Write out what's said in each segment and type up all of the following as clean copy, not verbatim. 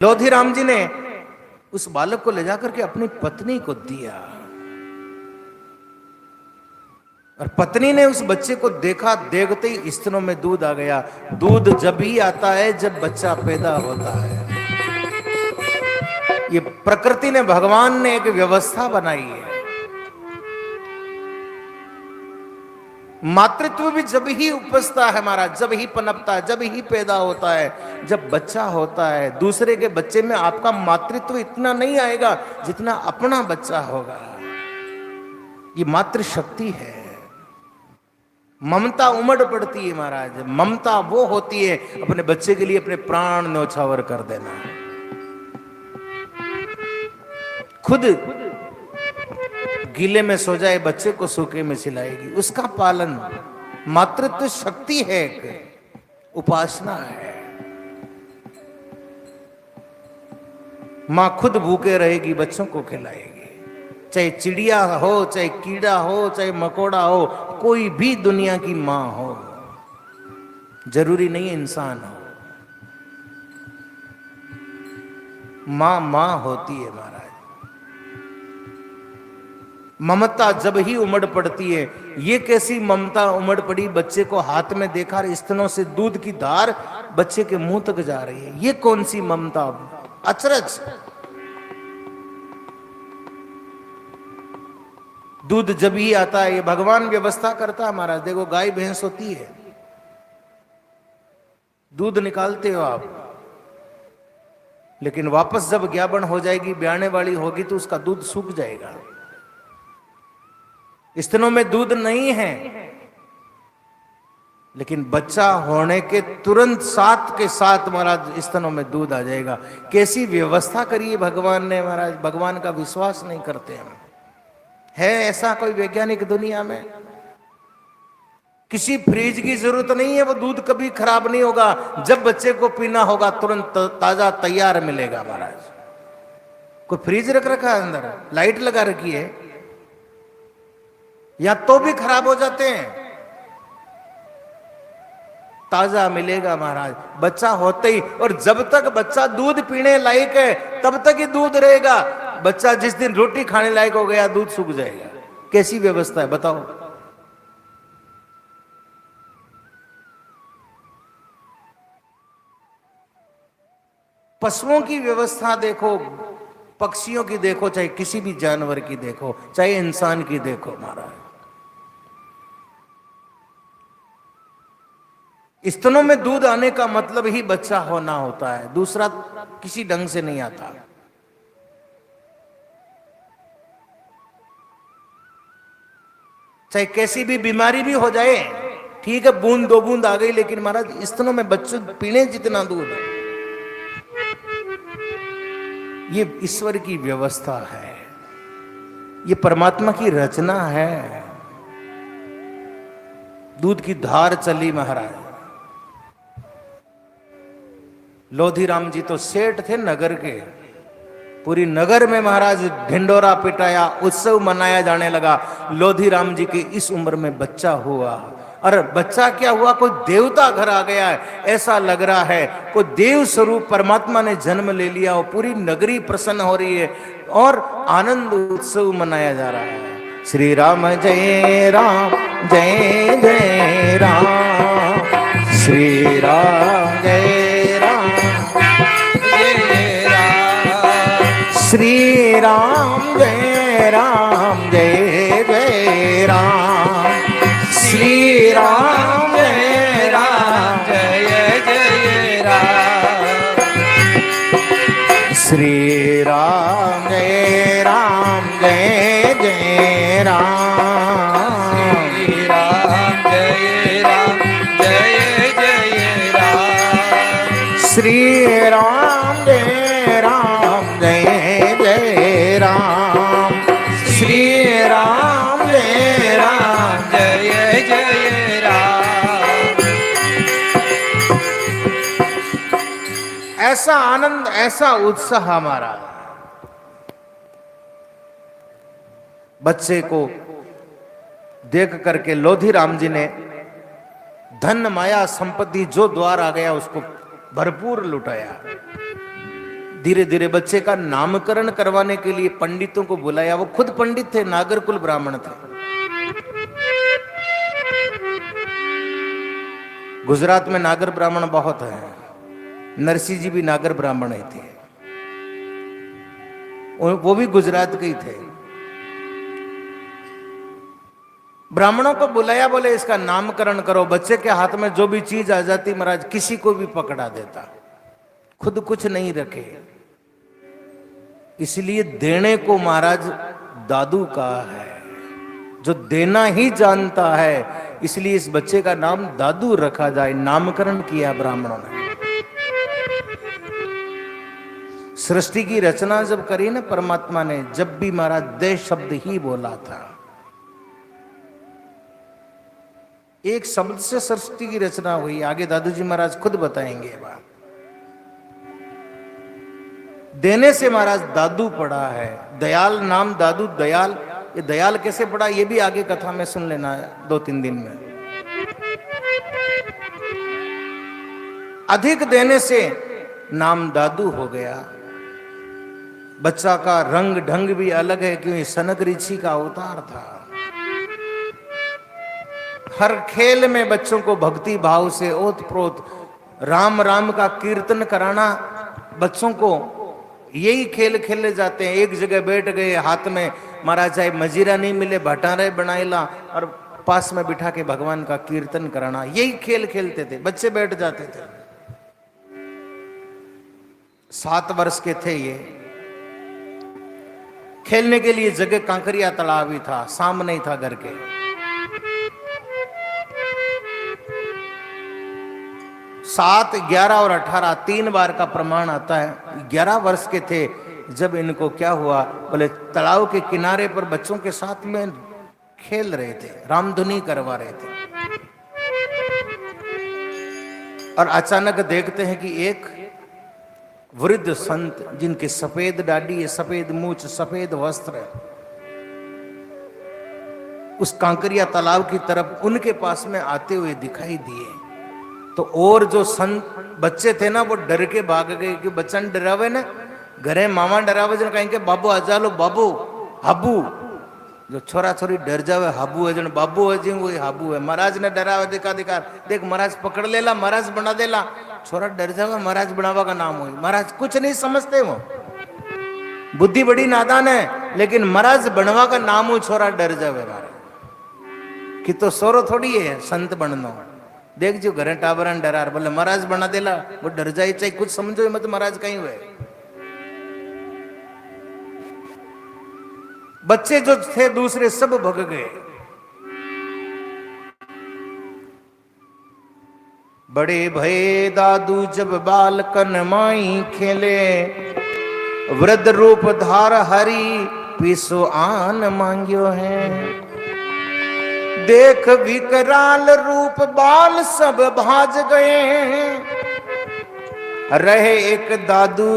लोधी राम जी ने उस बालक को ले जाकर के अपनी पत्नी को दिया और पत्नी ने उस बच्चे को देखा, देखते ही स्तनों में दूध आ गया। दूध जब ही आता है जब बच्चा पैदा होता है। ये प्रकृति ने, भगवान ने एक व्यवस्था बनाई है। मातृत्व भी जब ही उपजता है महाराज, जब ही पनपता है, जब ही पैदा होता है, जब बच्चा होता है। दूसरे के बच्चे में आपका मातृत्व इतना नहीं आएगा जितना अपना बच्चा होगा। ये मातृशक्ति है। ममता उमड़ पड़ती है महाराज। ममता वो होती है अपने बच्चे के लिए अपने प्राण न्योछावर कर देना। खुद गीले में सो जाए बच्चे को सूखे में सिलाएगी। उसका पालन मातृत्व शक्ति है, एक उपासना है। मां खुद भूखे रहेगी, बच्चों को खिलाएगी। चाहे चिड़िया हो, चाहे कीड़ा हो, चाहे मकोड़ा हो, कोई भी दुनिया की मां हो, जरूरी नहीं इंसान हो। मां मां होती है महाराज। ममता जब ही उमड़ पड़ती है। ये कैसी ममता उमड़ पड़ी? बच्चे को हाथ में देखा, स्तनों से दूध की धार बच्चे के मुंह तक जा रही है। ये कौन सी ममता? अचरज। दूध जब ही आता है, ये भगवान व्यवस्था करता है महाराज। देखो गाय भैंस होती है, दूध निकालते हो आप, लेकिन वापस जब ज्ञापन हो जाएगी, ब्याने वाली होगी, तो उसका दूध सूख जाएगा। स्तनों में दूध नहीं है, लेकिन बच्चा होने के तुरंत साथ के साथ महाराज स्तनों में दूध आ जाएगा। कैसी व्यवस्था करी है भगवान ने महाराज। भगवान का विश्वास नहीं करते हम। है ऐसा कोई वैज्ञानिक दुनिया में? किसी फ्रिज की जरूरत नहीं है, वो दूध कभी खराब नहीं होगा। जब बच्चे को पीना होगा तुरंत ताजा तैयार मिलेगा महाराज। कोई फ्रिज रख रखा है अंदर, लाइट लगा रखी है, या तो भी खराब हो जाते हैं। ताजा मिलेगा महाराज बच्चा होते ही। और जब तक बच्चा दूध पीने लायक है तब तक ही दूध रहेगा। बच्चा जिस दिन रोटी खाने लायक हो गया, दूध सूख जाएगा। कैसी व्यवस्था है बताओ? पशुओं की व्यवस्था देखो, पक्षियों की देखो, चाहे किसी भी जानवर की देखो, चाहे इंसान की देखो महाराज। स्तनों में दूध आने का मतलब ही बच्चा होना होता है, दूसरा किसी ढंग से नहीं आता। चाहे कैसी भी बीमारी भी हो जाए, ठीक है बूंद दो बूंद आ गई, लेकिन महाराज स्तनों में बच्चे पीने जितना दूध है। ये ईश्वर की व्यवस्था है, ये परमात्मा की रचना है। दूध की धार चली महाराज। लोधी राम जी तो सेठ थे नगर के। पूरी नगर में महाराज ढिंडोरा पिटाया, उत्सव मनाया जाने लगा। लोधी राम जी की इस उम्र में बच्चा हुआ। और बच्चा क्या हुआ? कोई देवता घर आ गया है ऐसा लग रहा है। कोई देव स्वरूप परमात्मा ने जन्म ले लिया हो। पूरी नगरी प्रसन्न हो रही है और आनंद उत्सव मनाया जा रहा है। श्री राम जय राम, जय जय राम। श्री राम जय राम, जय राम। श्री राम जय राम, जय जय राम। श्री राम जय राम, जय जय राम। श्री राम जय राम, जय जय राम। श्री राम जय राम, जय जय राम। श्री राम जय राम, जय जय राम। श्री राम जय राम, जय जय राम। ऐसा आनंद, ऐसा उत्साह हमारा। बच्चे को देख करके लोधी राम जी ने धन माया संपत्ति जो द्वार आ गया उसको भरपूर लुटाया। धीरे धीरे बच्चे का नामकरण करवाने के लिए पंडितों को बुलाया। वो खुद पंडित थे, नागरकुल ब्राह्मण थे। गुजरात में नागर ब्राह्मण बहुत है। नरसिंह जी भी नागर ब्राह्मण ही थे, वो भी गुजरात के ही थे। ब्राह्मणों को बुलाया, बोले इसका नामकरण करो। बच्चे के हाथ में जो भी चीज आ जाती महाराज किसी को भी पकड़ा देता, खुद कुछ नहीं रखे। इसलिए देने को महाराज दादू का है, जो देना ही जानता है। इसलिए इस बच्चे का नाम दादू रखा जाए, नामकरण किया ब्राह्मणों ने। सृष्टि की रचना जब करी ना परमात्मा ने, जब भी महाराज दे शब्द ही बोला था। एक शब्द से सृष्टि की रचना हुई। आगे दादू जी महाराज खुद बताएंगे बात। देने से महाराज दादू पड़ा है। दयाल नाम दादू, दयाल। ये दयाल कैसे पड़ा ये भी आगे कथा में सुन लेना है 2-3 दिन में। अधिक देने से नाम दादू हो गया। बच्चा का रंग ढंग भी अलग है, क्योंकि सनक ऋषि का अवतार था। हर खेल में बच्चों को भक्ति भाव से ओत प्रोत राम राम का कीर्तन कराना। बच्चों को यही खेल खेले जाते हैं। एक जगह बैठ गए, हाथ में महाराज चाहे मजीरा नहीं मिले, भटारे बनाएला और पास में बिठा के भगवान का कीर्तन कराना, यही खेल खेलते थे। बच्चे बैठ जाते थे। 7 वर्ष के थे ये। खेलने के लिए जगह कांकरिया तालाब ही था, सामने ही था घर के। 7, 11 और 18 3 बार का प्रमाण आता है। 11 वर्ष के थे जब इनको क्या हुआ, बोले तालाब के किनारे पर बच्चों के साथ में खेल रहे थे, रामधुनी करवा रहे थे। और अचानक देखते हैं कि एक वृद्ध संत, जिनके सफेद दाढ़ी है, सफेद मूछ, सफेद वस्त्र है, उस कांकरिया तालाब की तरफ उनके पास में आते हुए दिखाई दिए। तो और जो संत बच्चे थे ना, वो डर के भाग गए कि बच्चा डरावे ना, घरे मामा डरावे जन कहेंगे बाबू आ जालो, बाबू हाबू। जो छोरा छोरी डर जावे हाबू है, जन बाबू है जी वही हाबू है। महाराज ने डरावे दिखा दिखा, देख महाराज पकड़ लेला, महाराज बना देला। छोरा डर जावे, महाराज बनावा का नाम हुई। महाराज कुछ नहीं समझते, वो बुद्धि बड़ी नादान है, लेकिन महाराज बनवा का नाम हो, छोरा डर जावे। महाराज कि तो सोरो थोड़ी है संत बनना। देख जो घरे टाबरन डरार, बोले महाराज बना देला, वो डर जाए, चाहे कुछ समझो मत, महाराज कहीं हुए। बच्चे जो थे दूसरे सब भग गए। बड़े भये दादू जब बालकन माई खेले, वृद्ध रूप धार हरि पीसो आन मांग्यो है। देख विकराल रूप बाल सब भाज गए, रहे एक दादू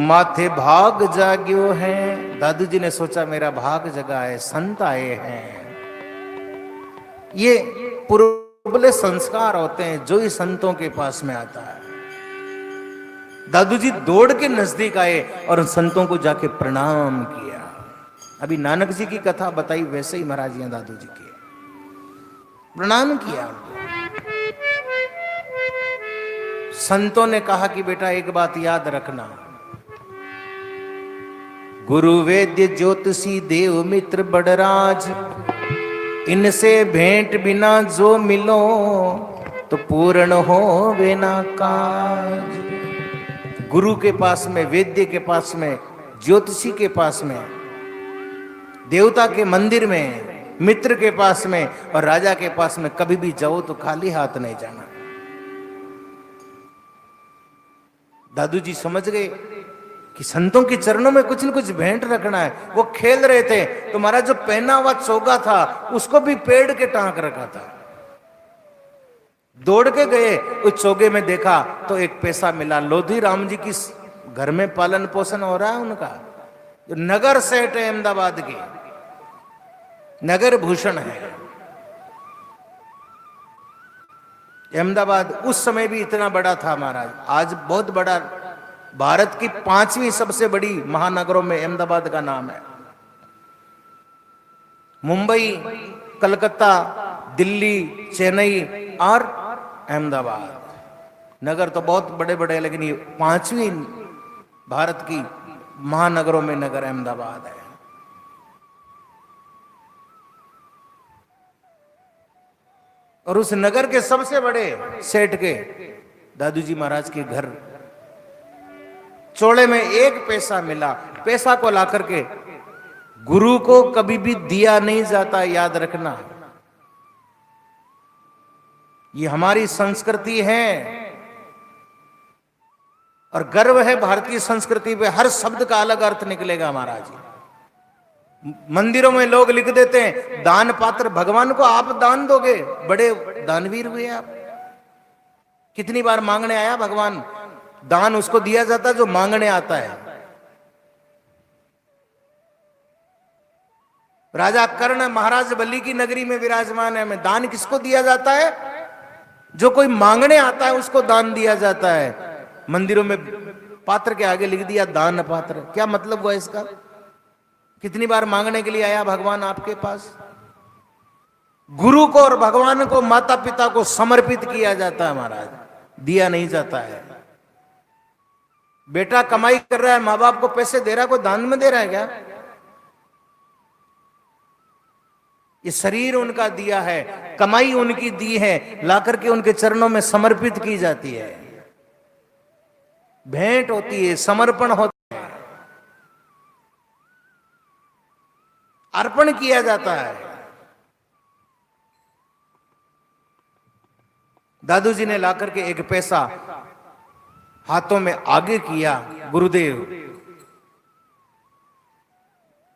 माथे भाग जाग्यो है। दादू जी ने सोचा मेरा भाग जगा है, संत आए हैं। ये पूर्वले संस्कार होते हैं जो ही संतों के पास में आता है। दादू जी दौड़ के नजदीक आए और उन संतों को जाके प्रणाम किया। अभी नानक जी की कथा बताई, वैसे ही महाराज यहाँ दादू जी की प्रणाम किया। संतों ने कहा कि बेटा एक बात याद रखना, गुरु वेद्य ज्योतिषी देव मित्र बड़राज, इनसे भेंट बिना जो मिलो तो पूर्ण हो बिना काज। गुरु के पास में, वेद्य के पास में, ज्योतिषी के पास में, देवता के मंदिर में, मित्र के पास में और राजा के पास में कभी भी जाओ तो खाली हाथ नहीं जाना। दादू जी समझ गए कि संतों के चरणों में कुछ न कुछ भेंट रखना है। वो खेल रहे थे तो महाराज जो पहना हुआ चोगा था उसको भी पेड़ के टांक रखा था। दौड़ के गए, उस चोगे में देखा तो एक पैसा मिला। लोधी राम जी की घर में पालन पोषण हो रहा है उनका, जो नगर सेठ है अहमदाबाद की, नगर भूषण है। अहमदाबाद उस समय भी इतना बड़ा था महाराज, आज बहुत बड़ा भारत की 5वीं सबसे बड़ी महानगरों में अहमदाबाद का नाम है। मुंबई, कलकत्ता, दिल्ली, चेन्नई और अहमदाबाद नगर तो बहुत बड़े बड़े, लेकिन ये 5वीं भारत की महानगरों में नगर अहमदाबाद है। और उस नगर के सबसे बड़े सेठ के दादूजी महाराज के घर चोले में एक पैसा मिला। पैसा को ला करके गुरु को कभी भी दिया नहीं जाता, याद रखना। ये हमारी संस्कृति है और गर्व है भारतीय संस्कृति पे। हर शब्द का अलग अर्थ निकलेगा महाराज। मंदिरों में लोग लिख देते हैं दान पात्र भगवान को आप दान दोगे, बड़े दानवीर हुए आप। कितनी बार मांगने आया भगवान, दान उसको दिया जाता जो मांगने आता है। राजा कर्ण महाराज बलि की नगरी में विराजमान है। में दान किसको दिया जाता है? जो कोई मांगने आता है उसको दान दिया जाता है। मंदिरों में पात्र के आगे लिख दिया दान पात्र। क्या मतलब हुआ इसका? कितनी बार मांगने के लिए आया भगवान आपके पास? गुरु को और भगवान को, माता पिता को समर्पित किया जाता है महाराज, दिया नहीं जाता है। बेटा कमाई कर रहा है, माँ बाप को पैसे दे रहा है, कोई दान में दे रहा है क्या? ये शरीर उनका दिया है, कमाई उनकी दी है, लाकर के उनके चरणों में समर्पित की जाती है। भेंट होती है, समर्पण होता है, अर्पण किया जाता है। दादू जी ने लाकर के एक पैसा हाथों में आगे किया। गुरुदेव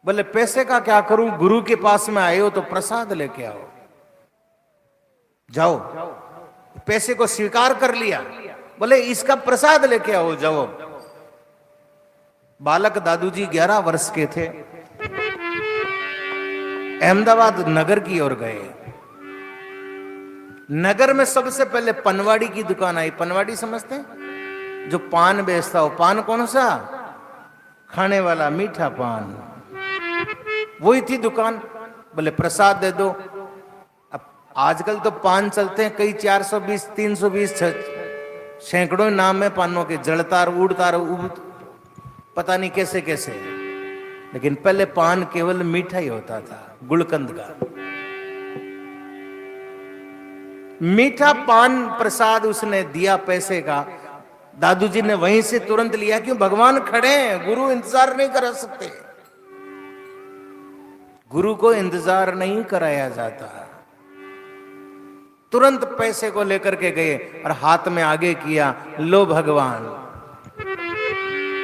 बोले पैसे का क्या करूं, गुरु के पास में आए हो तो प्रसाद लेके आओ, जाओ। पैसे को स्वीकार कर लिया, बोले इसका प्रसाद लेके आओ, जाओ। बालक दादू जी 11 वर्ष के थे, अहमदाबाद नगर की ओर गए। नगर में सबसे पहले पनवाड़ी की दुकान आई। पनवाड़ी समझते हैं? जो पान बेचता हो। पान कौन सा? खाने वाला, मीठा पान। वही थी दुकान। बोले प्रसाद दे दो। अब आजकल तो पान चलते हैं कई 420, 320, सैकड़ों नाम है पानों के, जड़तार, उड़तार, पता नहीं कैसे कैसे। लेकिन पहले पान केवल मीठा ही होता था, गुलकंद का मीठा पान प्रसाद उसने दिया पैसे का। दादू जी ने वहीं से तुरंत लिया। क्यों? भगवान खड़े हैं, गुरु इंतजार नहीं कर सकते। गुरु को इंतजार नहीं कराया जाता। तुरंत पैसे को लेकर के गए और हाथ में आगे किया, लो भगवान।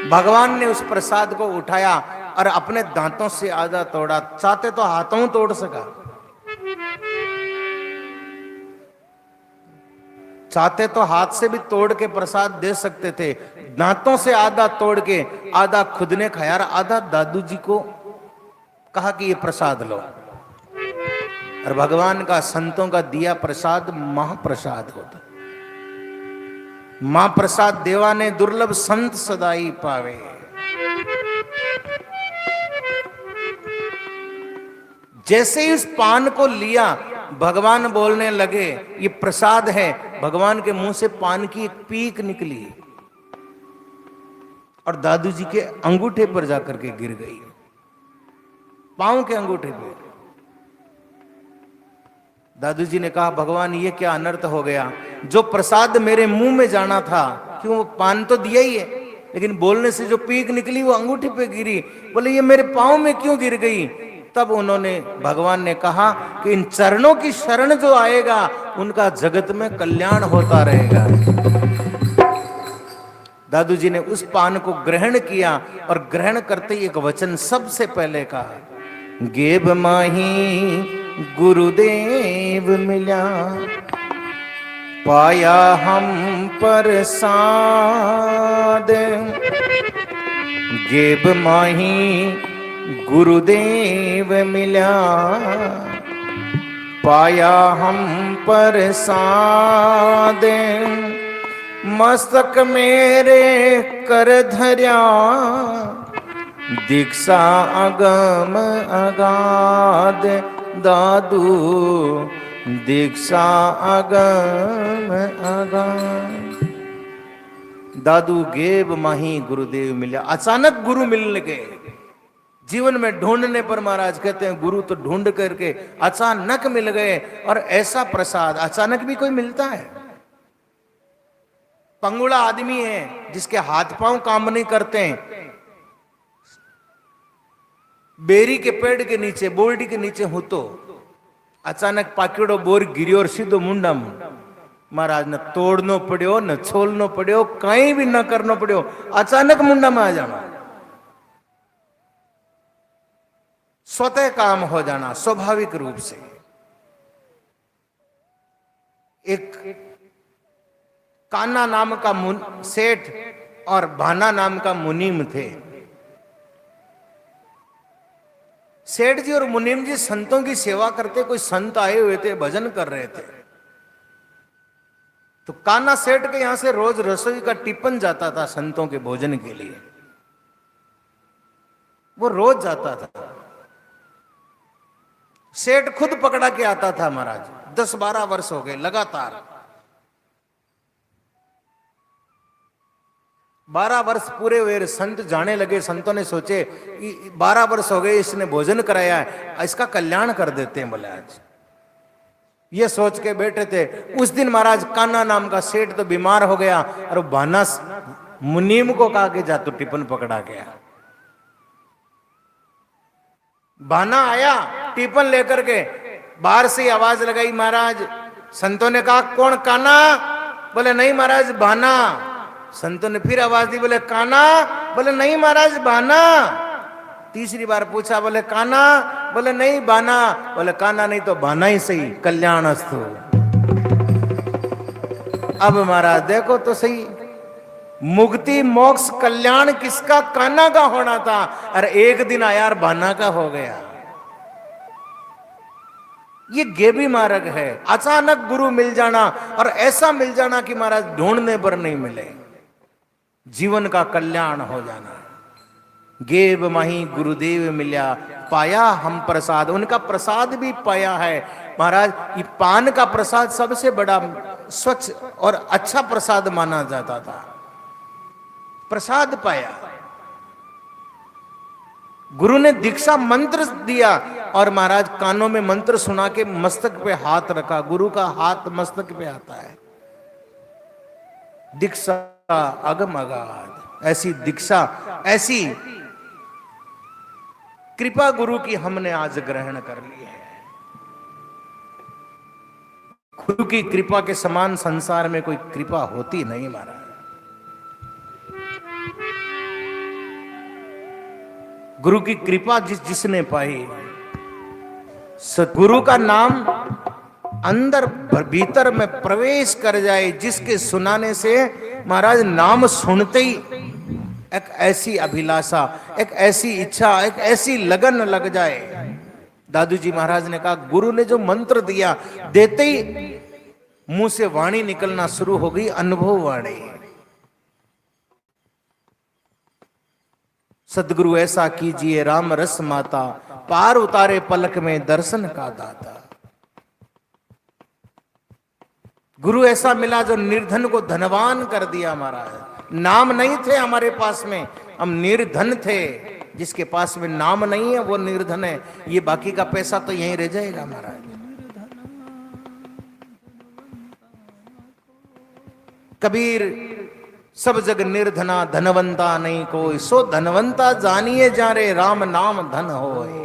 भगवान ने उस प्रसाद को उठाया और अपने दांतों से आधा तोड़ा। चाहते तो हाथों तोड़ सका, चाहते तो हाथ से भी तोड़ के प्रसाद दे सकते थे। दांतों से आधा तोड़ के आधा खुद ने खाया, आधा दादू जी को कहा कि ये प्रसाद लो। और भगवान का, संतों का दिया प्रसाद महाप्रसाद होता। महाप्रसाद देवा ने दुर्लभ, संत सदाई पावे। जैसे ही उस पान को लिया, भगवान बोलने लगे ये प्रसाद है। भगवान के मुंह से पान की एक पीक निकली और दादू जी के अंगूठे पर जाकर के गिर गई, पांव के अंगूठे पे। दादू जी ने कहा भगवान ये क्या अनर्थ हो गया? जो प्रसाद मेरे मुंह में जाना था, क्यों, वो पान तो दिया ही है, लेकिन बोलने से जो पीक निकली वो अंगूठे पे गिरी। बोले ये मेरे पांव में क्यों गिर गई? तब उन्होंने, भगवान ने कहा कि इन चरणों की शरण जो आएगा उनका जगत में कल्याण होता रहेगा। दादू जी ने उस पान को ग्रहण किया और ग्रहण करते ही एक वचन सबसे पहले कहा, गेब माही गुरुदेव मिला, पाया हम प्रसाद। गेब माही गुरुदेव मिला, पाया हम प्रसाद। मस्तक मेरे कर धर्या, दीक्षा अगम अगाध, दादू दीक्षा अगम अगाध। दादू गेब माही गुरुदेव मिला। अचानक गुरु मिलने गए। जीवन में ढूंढने पर महाराज कहते हैं गुरु तो ढूंढ करके अचानक मिल गए। और ऐसा प्रसाद अचानक भी कोई मिलता है? पंगुड़ा आदमी है जिसके हाथ पांव काम नहीं करते हैं, बेरी के पेड़ के नीचे, बोर्डी के नीचे हो तो अचानक पाकिड़ो बोर गिरियो और सीधो मुंडा महाराज न तोड़नो पड़ो, न छोलनो पड़ो, कहीं भी न करनो पड़ो, अचानक मुंडा में आ जाना, स्वतः काम हो जाना स्वाभाविक रूप से। एक कान्हा नाम का सेठ और भाना नाम का मुनीम थे। सेठ जी और मुनीम जी संतों की सेवा करते। कोई संत आए हुए थे, भजन कर रहे थे, तो कान्हा सेठ के यहां से रोज रसोई का टिफिन जाता था संतों के भोजन के लिए। वो रोज जाता था। सेठ खुद पकड़ा के आता था महाराज। 10-12 वर्ष हो गए लगातार। 12 वर्ष पूरे हुए, संत जाने लगे। संतों ने सोचे कि 12 वर्ष हो गए इसने भोजन कराया है, इसका कल्याण कर देते हैं बोले आज। ये सोच के बैठे थे। उस दिन महाराज कान्हा नाम का सेठ तो बीमार हो गया और भाना मुनीम को कहा कि जा तू टिफिन पकड़ा गया। भाना आया टिफिन लेकर के, बाहर से आवाज लगाई महाराज। संतों ने कहा कौन? कान्हा? बोले नहीं महाराज भाना। संतों ने फिर आवाज दी, बोले कान्हा? बोले नहीं महाराज भाना। तीसरी बार पूछा, बोले कान्हा? बोले नहीं भाना। बोले कान्हा नहीं तो भाना ही सही, कल्याण अस्तु। अब महाराज देखो तो सही, मुक्ति मोक्ष कल्याण किसका? कान्हा का होना था, और एक दिन आया और भाना का हो गया। ये गेबी मार्ग है। अचानक गुरु मिल जाना, और ऐसा मिल जाना कि महाराज ढूंढने पर नहीं मिले, जीवन का कल्याण हो जाना। गेब माही गुरुदेव मिल्या, पाया हम प्रसाद। उनका प्रसाद भी पाया है महाराज। ये पान का प्रसाद सबसे बड़ा स्वच्छ और अच्छा प्रसाद माना जाता था। प्रसाद पाया। गुरु ने दीक्षा मंत्र दिया और महाराज कानों में मंत्र सुना के मस्तक पे हाथ रखा। गुरु का हाथ मस्तक पे आता है। दीक्षा अगम अगाध। ऐसी दीक्षा, ऐसी कृपा गुरु की हमने आज ग्रहण कर ली है। गुरु की कृपा के समान संसार में कोई कृपा होती नहीं महाराज। गुरु की कृपा जिसने पाई, सतगुरु का नाम अंदर भीतर में प्रवेश कर जाए, जिसके सुनाने से महाराज नाम सुनते ही एक ऐसी अभिलाषा, एक ऐसी इच्छा, एक ऐसी लगन लग जाए। दादू जी महाराज ने कहा गुरु ने जो मंत्र दिया, देते ही मुंह से वाणी निकलना शुरू हो गई, अनुभव वाणी। सदगुरु ऐसा कीजिए राम रस माता, पार उतारे पलक में दर्शन का दाता। गुरु ऐसा मिला जो निर्धन को धनवान कर दिया महाराज। नाम नहीं थे हमारे पास में, हम निर्धन थे। जिसके पास में नाम नहीं है वो निर्धन है। ये बाकी का पैसा तो यहीं रह जाएगा महाराज। कबीर सब जग निर्धना धनवंता नहीं कोई, सो धनवंता जानिए जा रे राम नाम धन होए।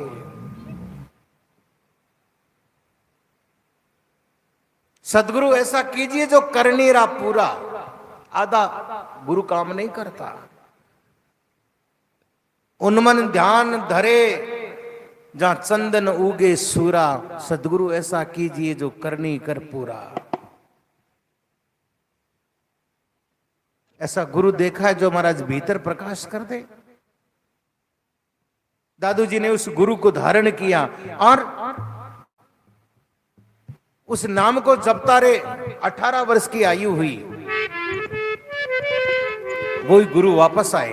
सदगुरु ऐसा कीजिए जो कर नहीं रहा पूरा। आधा गुरु काम नहीं करता। उन्मन ध्यान धरे जहां चंदन उगे सूरा, सदगुरु ऐसा कीजिए जो करनी कर पूरा। ऐसा गुरु देखा है जो महाराज भीतर प्रकाश कर दे। दादू जी ने उस गुरु को धारण किया और उस नाम को जपता रहे। 18 वर्ष की आयु हुई। वही गुरु वापस आए।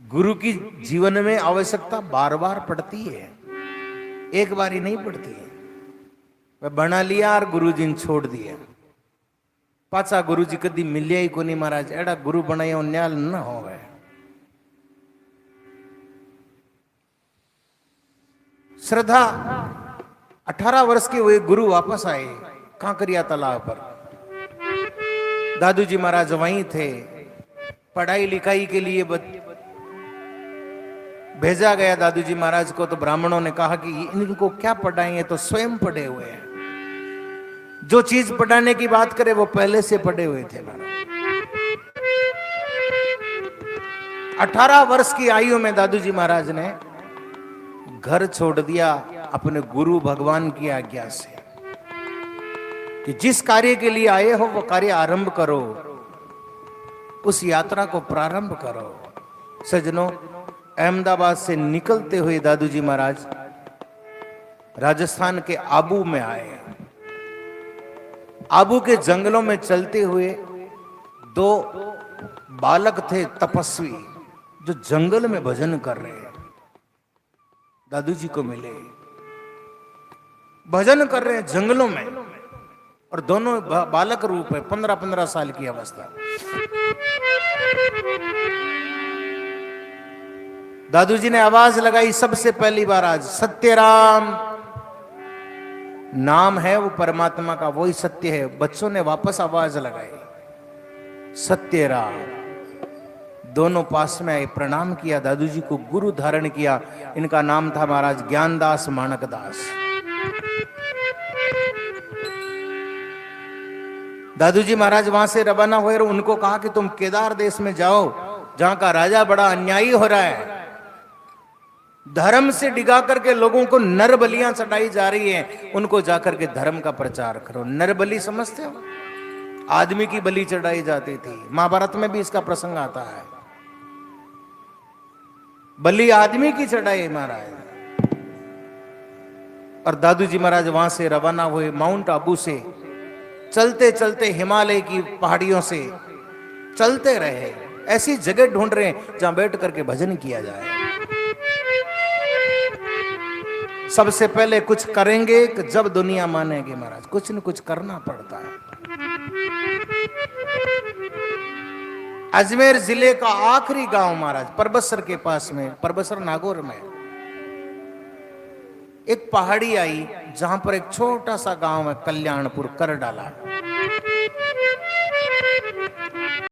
गुरु की जीवन में आवश्यकता बार बार पड़ती है, एक बार ही नहीं पड़ती है। वह बना लिया और गुरु जी ने छोड़ दिया। पाचा गुरु जी कदी मिलिया ही कोनी महाराज, एड़ा गुरु बनाया न्याल न हो गए। श्रद्धा 18 वर्ष के हुए गुरु वापस आए कांकरिया तालाब पर। दादू जी महाराज वहीं थे। पढ़ाई लिखाई के लिए भेजा गया दादू जी महाराज को, तो ब्राह्मणों ने कहा कि इनको क्या पढ़ाएंगे, तो स्वयं पढ़े हुए हैं। जो चीज पढ़ाने की बात करे वो पहले से पढ़े हुए थे महाराज। 18 वर्ष की आयु में दादू जी महाराज ने घर छोड़ दिया अपने गुरु भगवान की आज्ञा से कि जिस कार्य के लिए आए हो वो कार्य आरंभ करो, उस यात्रा को प्रारंभ करो। सज्जनों, अहमदाबाद से निकलते हुए दादू जी महाराज राजस्थान के आबू में आए। आबू के जंगलों में चलते हुए 2 बालक थे तपस्वी, जो जंगल में भजन कर रहे हैं। दादू जी को मिले, भजन कर रहे हैं जंगलों में, और दोनों बालक रूप है, 15-15 साल की अवस्था। दादू जी ने आवाज लगाई सबसे पहली बार आज, सत्यराम नाम है वो परमात्मा का, वही सत्य है। बच्चों ने वापस आवाज लगाई, सत्यराम। दोनों पास में आए, प्रणाम किया, दादू जी को गुरु धारण किया। इनका नाम था महाराज ज्ञानदास माणकदास। दादू जी महाराज वहां से रवाना हुए और उनको कहा कि तुम केदार देश में जाओ, जहां का राजा बड़ा अन्यायी हो रहा है, धर्म से डिगा करके लोगों को नर बलियां चढ़ाई जा रही हैं, उनको जाकर के धर्म का प्रचार करो। नर बलि समझते हो? आदमी की बलि चढ़ाई जाती थी, महाभारत में भी इसका प्रसंग आता है। बलि आदमी की चढ़ाई महाराज। और दादू जी महाराज वहां से रवाना हुए, माउंट आबू से चलते चलते हिमालय की पहाड़ियों से चलते रहे। ऐसी जगह ढूंढ रहे हैं जहां बैठ करके भजन किया जाए। सबसे पहले कुछ करेंगे कि जब दुनिया मानेगी महाराज, कुछ न कुछ करना पड़ता है। अजमेर जिले का आखिरी गांव महाराज परबसर के पास में, परबसर नागौर में एक पहाड़ी आई, जहां पर एक छोटा सा गांव है कल्याणपुर, कर डाला।